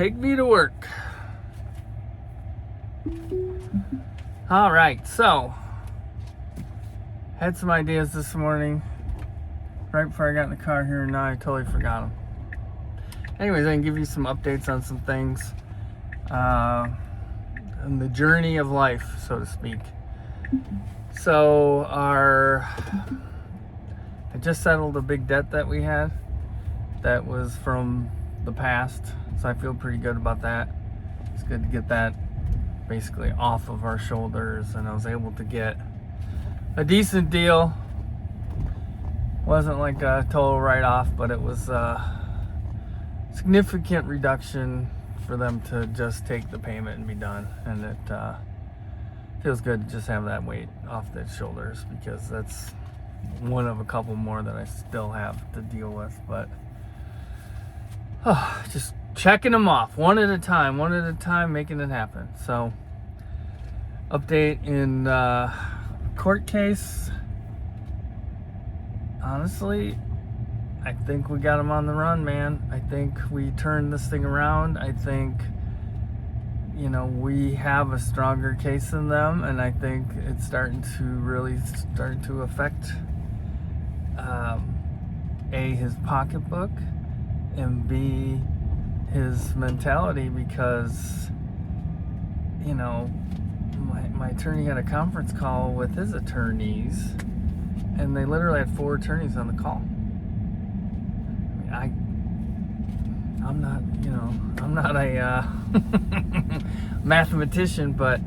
Take me to work. All right, so had some ideas this morning right before I got in the car here, and now I totally forgot them. Anyways, I can give you some updates on some things on the journey of life, so to speak. So I just settled a big debt that we had that was from the past, so I feel pretty good about that. It's good to get that basically off of our shoulders, and I was able to get a decent deal. Wasn't like a total write-off, but it was a significant reduction for them to just take the payment and be done, and it feels good to just have that weight off the shoulders, because that's one of a couple more that I still have to deal with. But just checking them off one at a time, making it happen. So, update in court case. Honestly, I think we got them on the run, man. I think we turned this thing around. I think, we have a stronger case than them, and I think it's starting to affect A, his pocketbook, and B, his mentality, because my attorney had a conference call with his attorneys, and they literally had 4 attorneys on the call. I'm not a mathematician, but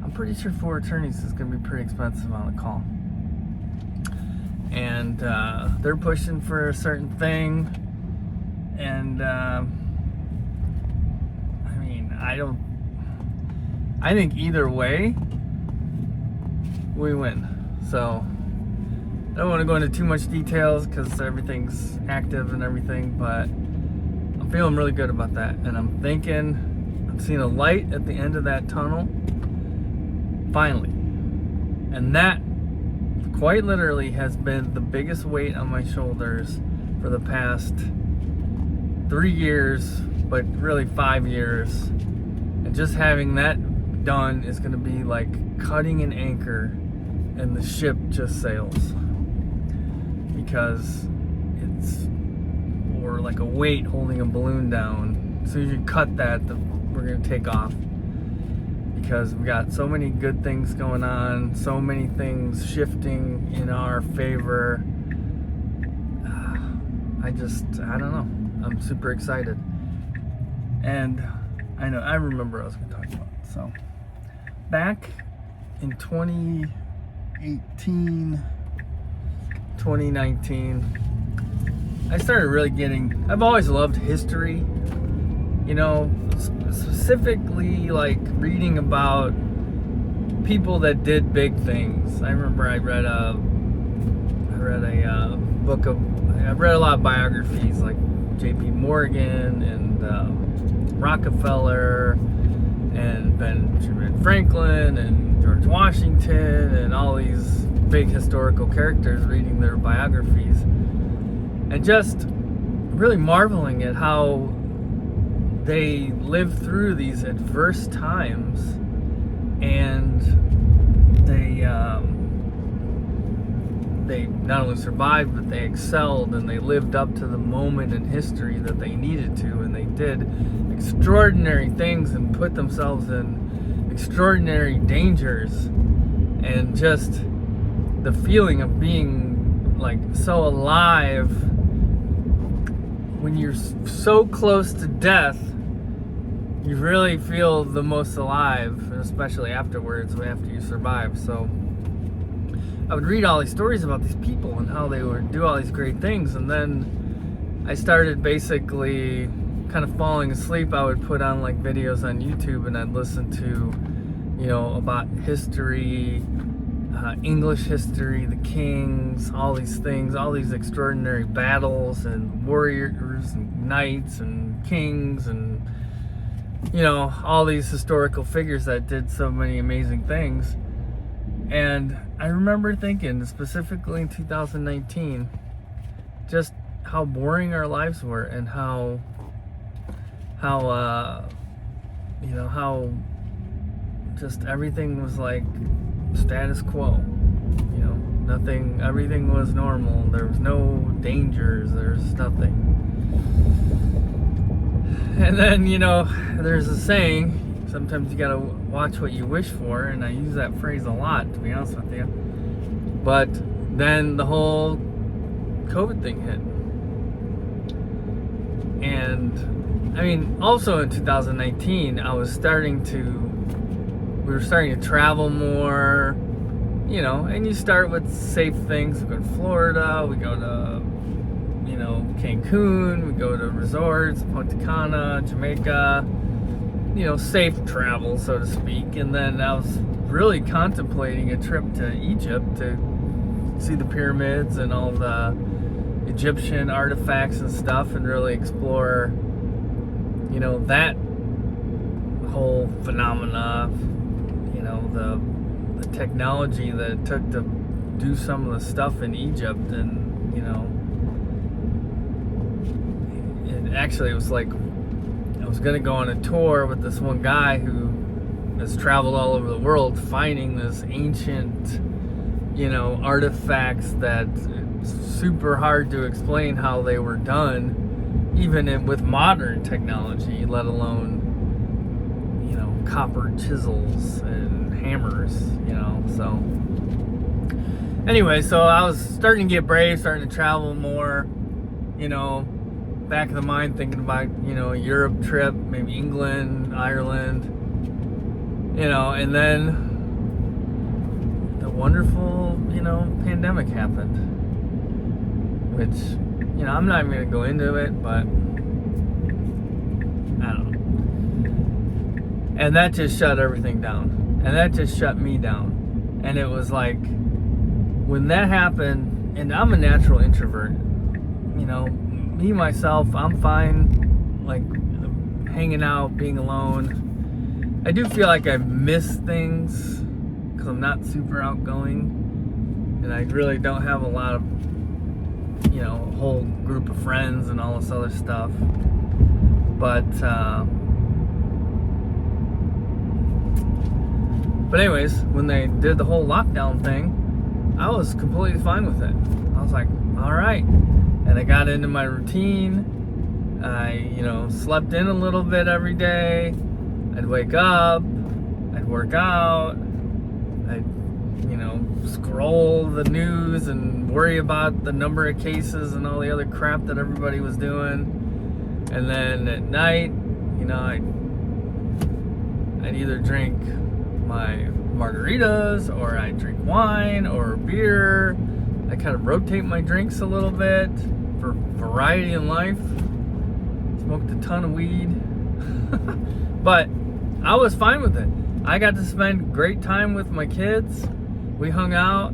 I'm pretty sure 4 attorneys is going to be pretty expensive on the call. And they're pushing for a certain thing, and I think either way we win. So I don't want to go into too much details because everything's active and everything, but I'm feeling really good about that, and I'm seeing a light at the end of that tunnel finally. And that quite literally has been the biggest weight on my shoulders for the past 3 years, but really 5 years. And just having that done is going to be like cutting an anchor and the ship just sails, because or like a weight holding a balloon down. As soon as you cut that, we're going to take off, because we got so many good things going on, so many things shifting in our favor. I don't know. I'm super excited. And I remember what I was going to talk about. So, back in 2018, 2019, I started really I've always loved history, specifically like reading about people that did big things. I remember I read a lot of biographies like J.P. Morgan and Rockefeller and Benjamin Franklin and George Washington and all these big historical characters, reading their biographies and just really marveling at how they lived through these adverse times, and they not only survived, but they excelled, and they lived up to the moment in history that they needed to, and they did extraordinary things and put themselves in extraordinary dangers. And just the feeling of being like so alive when you're so close to death, you really feel the most alive, and especially afterwards, after you survive. So I would read all these stories about these people and how they would do all these great things, and then I started basically kind of falling asleep. I would put on like videos on YouTube, and I'd listen to, about history, English history, the kings, all these things, all these extraordinary battles and warriors and knights and kings and, all these historical figures that did so many amazing things. And I remember thinking, specifically in 2019, just how boring our lives were, and how how how just everything was like status quo. Nothing, everything was normal. There was no dangers, there's nothing. And then, there's a saying, sometimes you gotta watch what you wish for, and I use that phrase a lot, to be honest with you. But then the whole COVID thing hit. And I mean, also in 2019, we were starting to travel more, and you start with safe things. We go to Florida, we go to, Cancun, we go to resorts, Punta Cana, Jamaica, safe travel, so to speak. And then I was really contemplating a trip to Egypt to see the pyramids and all the Egyptian artifacts and stuff, and really explore, that whole phenomena, the technology that it took to do some of the stuff in Egypt. And it was like I was gonna go on a tour with this one guy who has traveled all over the world finding this ancient artifacts that it's super hard to explain how they were done, even with modern technology, let alone copper chisels and hammers. So anyway, so I was starting to get brave, starting to travel more, back of the mind thinking about a Europe trip, maybe England, Ireland, and then the wonderful pandemic happened, which I'm not even gonna go into it, but I don't know. And that just shut everything down, and that just shut me down. And it was like, when that happened, and I'm a natural introvert, me myself, I'm fine like hanging out, being alone. I do feel like I miss things because I'm not super outgoing, and I really don't have a lot of a whole group of friends and all this other stuff. But anyways, when they did the whole lockdown thing, I was completely fine with it. I was like, all right. And I got into my routine. I, slept in a little bit every day. I'd wake up, I'd work out, I'd, scroll the news and worry about the number of cases and all the other crap that everybody was doing. And then at night, I'd either drink my margaritas, or I drink wine or beer. I kind of rotate my drinks a little bit for variety in life. Smoked a ton of weed. But I was fine with it. I got to spend great time with my kids. We hung out.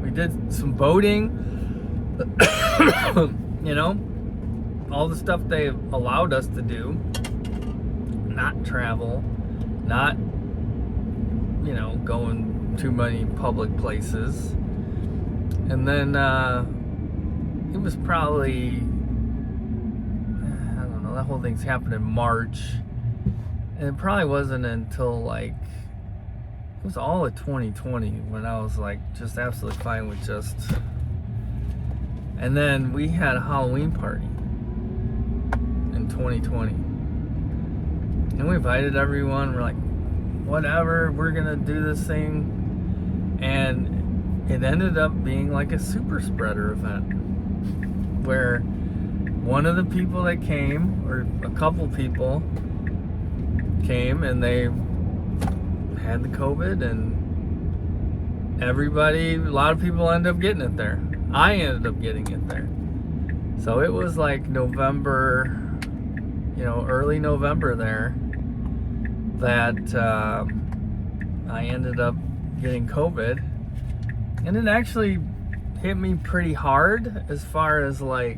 We did some boating. All the stuff they allowed us to do. Not travel. Not going too many public places. And then it was probably, I don't know, that whole thing's happened in March, and it probably wasn't until it was all of 2020 when I was just absolutely fine with just. And then we had a Halloween party in 2020, and we invited everyone. We're like, whatever, we're gonna do this thing. And it ended up being like a super spreader event, where one of the people that came, or a couple people came, and they had the COVID, and a lot of people ended up getting it there. I ended up getting it there. So it was like November, early November there, that I ended up getting COVID. And it actually hit me pretty hard as far as the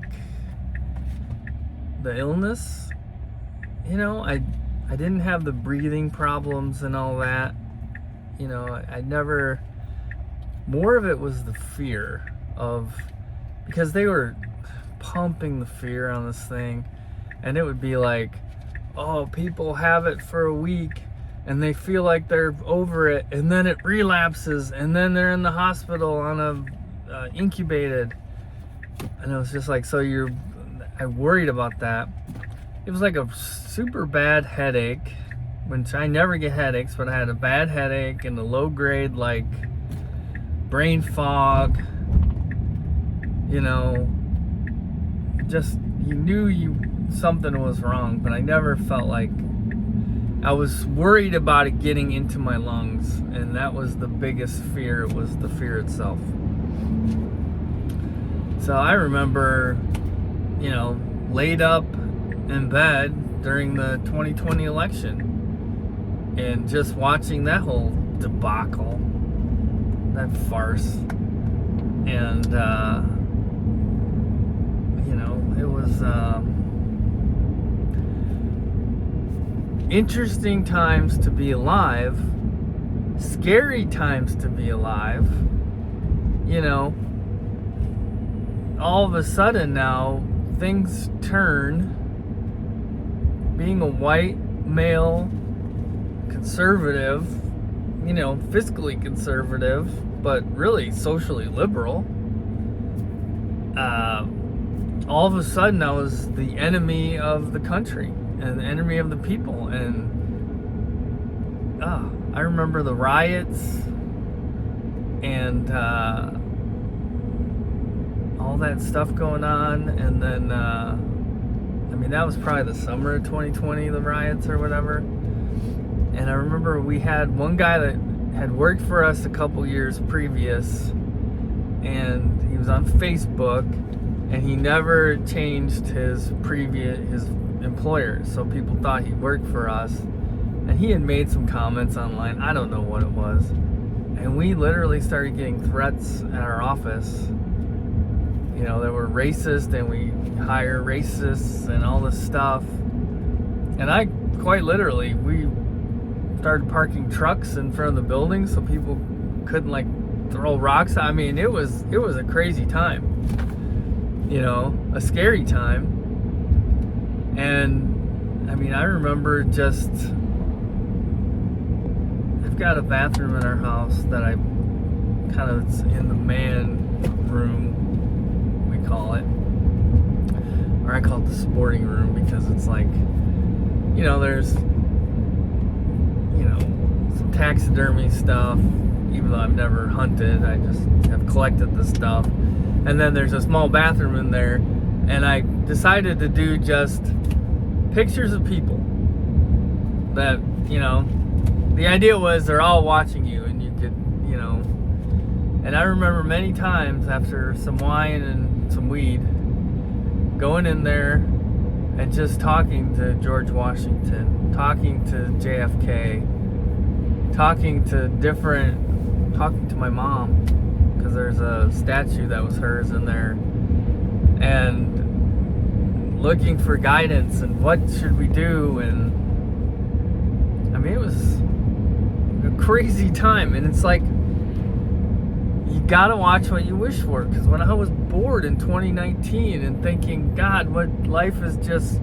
illness. I didn't have the breathing problems and all that. I never, more of it was the fear of, because they were pumping the fear on this thing, and it would be like, oh, people have it for a week and they feel like they're over it, and then it relapses, and then they're in the hospital on a incubated. And it was just like, I worried about that. It was like a super bad headache, which I never get headaches, but I had a bad headache and a low grade, like, brain fog, just, you knew something was wrong, but I never felt like, I was worried about it getting into my lungs, and that was the biggest fear. It was the fear itself. So I remember, laid up in bed during the 2020 election and just watching that whole debacle, that farce. And, it was interesting times to be alive, scary times to be alive, all of a sudden now things turn. Being a white male conservative, fiscally conservative, but really socially liberal, all of a sudden I was the enemy of the country and the enemy of the people. And I remember the riots and all that stuff going on. And then that was probably the summer of 2020, the riots or whatever. And I remember we had one guy that had worked for us a couple years previous, and he was on Facebook, and he never changed his employer, so people thought he worked for us. And he had made some comments online, I don't know what it was, and we literally started getting threats at our office. They were racist, and we hire racists and all this stuff. And I quite literally, we started parking trucks in front of the building so people couldn't throw rocks. It was a crazy time, a scary time. And I remember I've got a bathroom in our house that I it's in the man room, call it, or I call it the sporting room, because it's like, there's some taxidermy stuff, even though I've never hunted, I just have collected the stuff. And then there's a small bathroom in there, and I decided to do just pictures of people that, the idea was they're all watching you, and you could, and I remember many times after some wine and some weed, going in there and just talking to George Washington, talking to JFK, talking to my mom, because there's a statue that was hers in there, and looking for guidance and what should we do. And it was a crazy time. And it's like, you gotta watch what you wish for, because when I was bored in 2019 and thinking, God, what life is just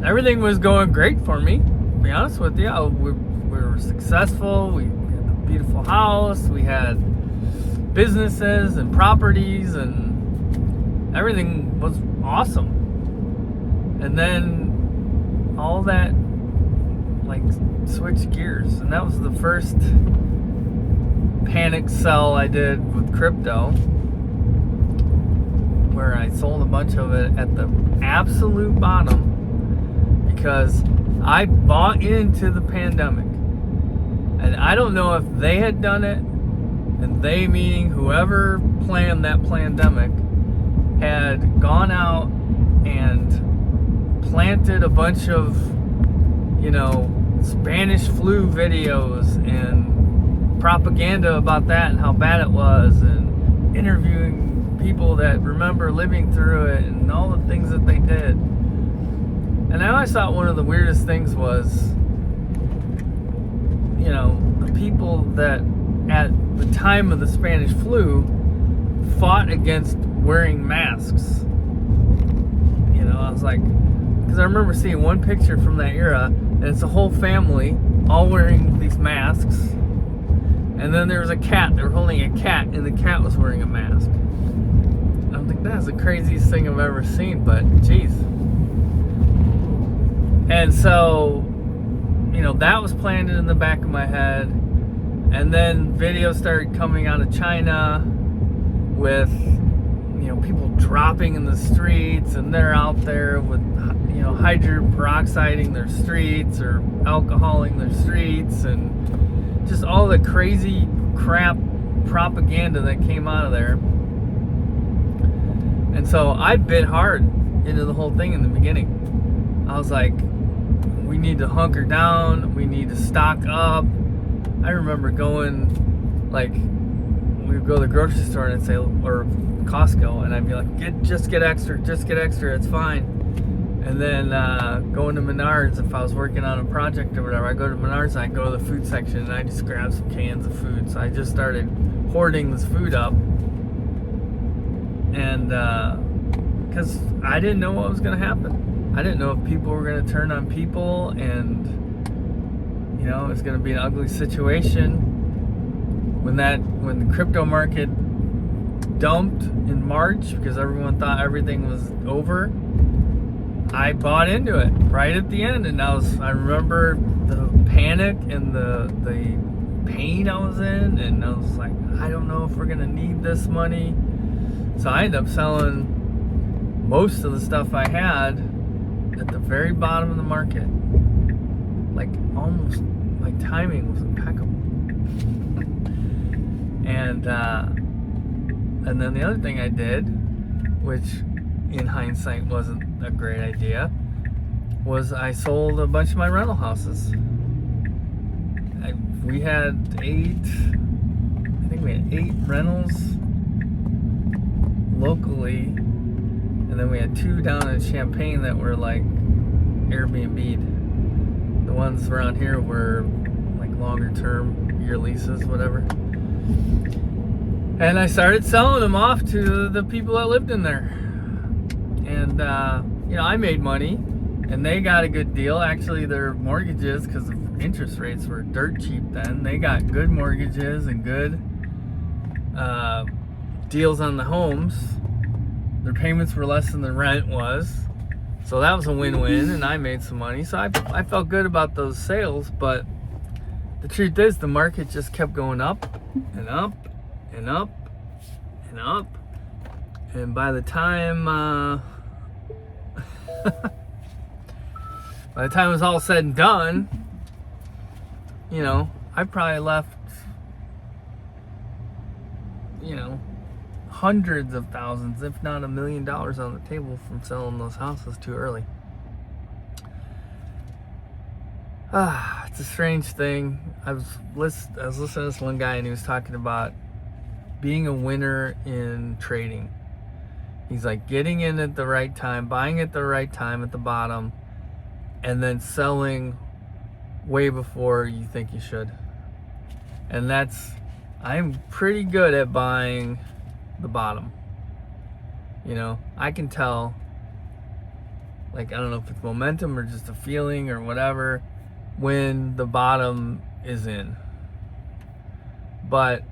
everything was going great for me, to be honest with you. We were successful, we had a beautiful house, we had businesses and properties, and everything was awesome. And then all that switched gears, and that was the first panic sell I did with crypto, where I sold a bunch of it at the absolute bottom, because I bought into the pandemic. And I don't know if they had done it, and they meaning whoever planned that pandemic had gone out and planted a bunch of Spanish flu videos and propaganda about that and how bad it was, and interviewing people that remember living through it and all the things that they did. And I always thought one of the weirdest things was, the people that at the time of the Spanish flu fought against wearing masks. know, I was like, because I remember seeing one picture from that era, and it's a whole family all wearing these masks, and then there was a cat. They were holding a cat, and the cat was wearing a mask. I don't think that's the craziest thing I've ever seen, but geez. And so, you know, that was planted in the back of my head. And then videos started coming out of China with, you know, people dropping in the streets, and they're out there with, you know, hydrogen peroxiding their streets or alcoholing their streets, and just all the crazy crap propaganda that came out of there. And so I bit hard into the whole thing in the beginning. I was like, we need to hunker down, we need to stock up. I remember going, like, we would go to the grocery store and I'd say, or Costco, and I'd be like, just get extra, it's fine. And then going to Menards, if I was working on a project or whatever, I go to Menards and I go to the food section and I just grab some cans of food. So I just started hoarding this food up, and because I didn't know what was going to happen. I didn't know if people were going to turn on people, and you know, it's going to be an ugly situation. When the crypto market dumped in March because everyone thought everything was over, I bought into it right at the end, and I remember the panic and the pain I was in, and I was like, I don't know if we're going to need this money. So I ended up selling most of the stuff I had at the very bottom of the market. Like, almost, my timing was impeccable. And then the other thing I did, which in hindsight wasn't a great idea, was I sold a bunch of my rental houses. We had 8 rentals locally, and then we had 2 down in Champaign that were like Airbnb'd. The ones around here were like longer term, year leases, whatever. And I started selling them off to the people that lived in there. And, you know, I made money, and they got a good deal. Actually, their mortgages, because the interest rates were dirt cheap then, they got good mortgages and good deals on the homes. Their payments were less than the rent was. So that was a win-win, and I made some money. So I felt good about those sales, but the truth is the market just kept going up and up and up and up. And by the time by the time it was all said and done, you know, I probably left, you know, hundreds of thousands, if not $1 million on the table from selling those houses too early. It's a strange thing. I was listening to this one guy, and he was talking about being a winner in trading. He's like, getting in at the right time, buying at the right time at the bottom, and then selling way before you think you should. And I'm pretty good at buying the bottom. You know, I can tell, like, I don't know if it's momentum or just a feeling or whatever, when the bottom is in. But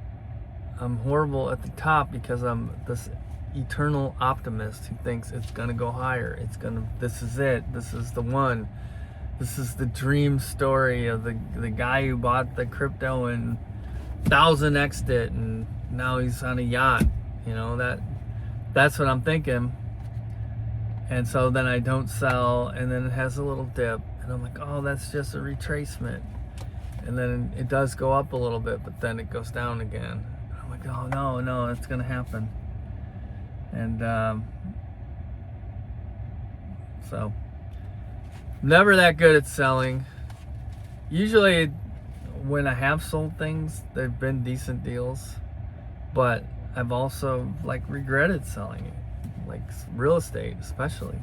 I'm horrible at the top because I'm this eternal optimist who thinks it's gonna go higher. This is it. This is the one. This is the dream story of the guy who bought the crypto and 1000x'd it, and now he's on a yacht. You know, that's what I'm thinking. And so then I don't sell, and then it has a little dip, and I'm like, oh, that's just a retracement. And then it does go up a little bit, but then it goes down again. I'm like, oh no, it's gonna happen. And so never that good at selling. Usually when I have sold things, they've been decent deals, but I've also like regretted selling it, like real estate especially.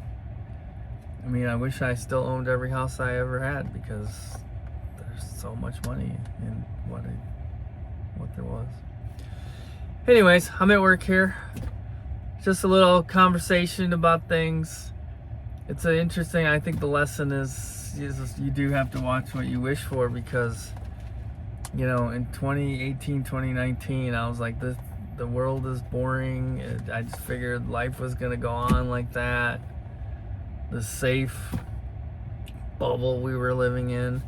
I mean, I wish I still owned every house I ever had, because there's so much money in what there was. Anyways, I'm at work here. Just a little conversation about things. it's an interesting, I think the lesson is you do have to watch what you wish for, because, you know, in 2018, 2019, I was like, the world is boring. I just figured life was going to go on like that. The safe bubble we were living in.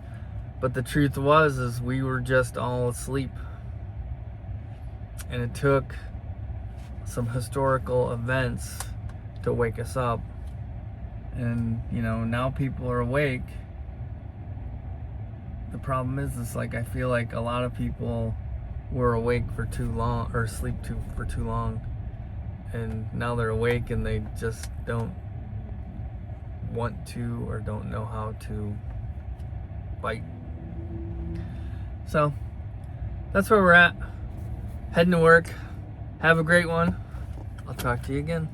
But the truth is we were just all asleep. And it took some historical events to wake us up. And, you know, now people are awake. The problem is like, I feel like a lot of people were awake for too long, or asleep for too long. And now they're awake and they just don't want to, or don't know how to fight. So that's where we're at. Heading to work. Have a great one. I'll talk to you again.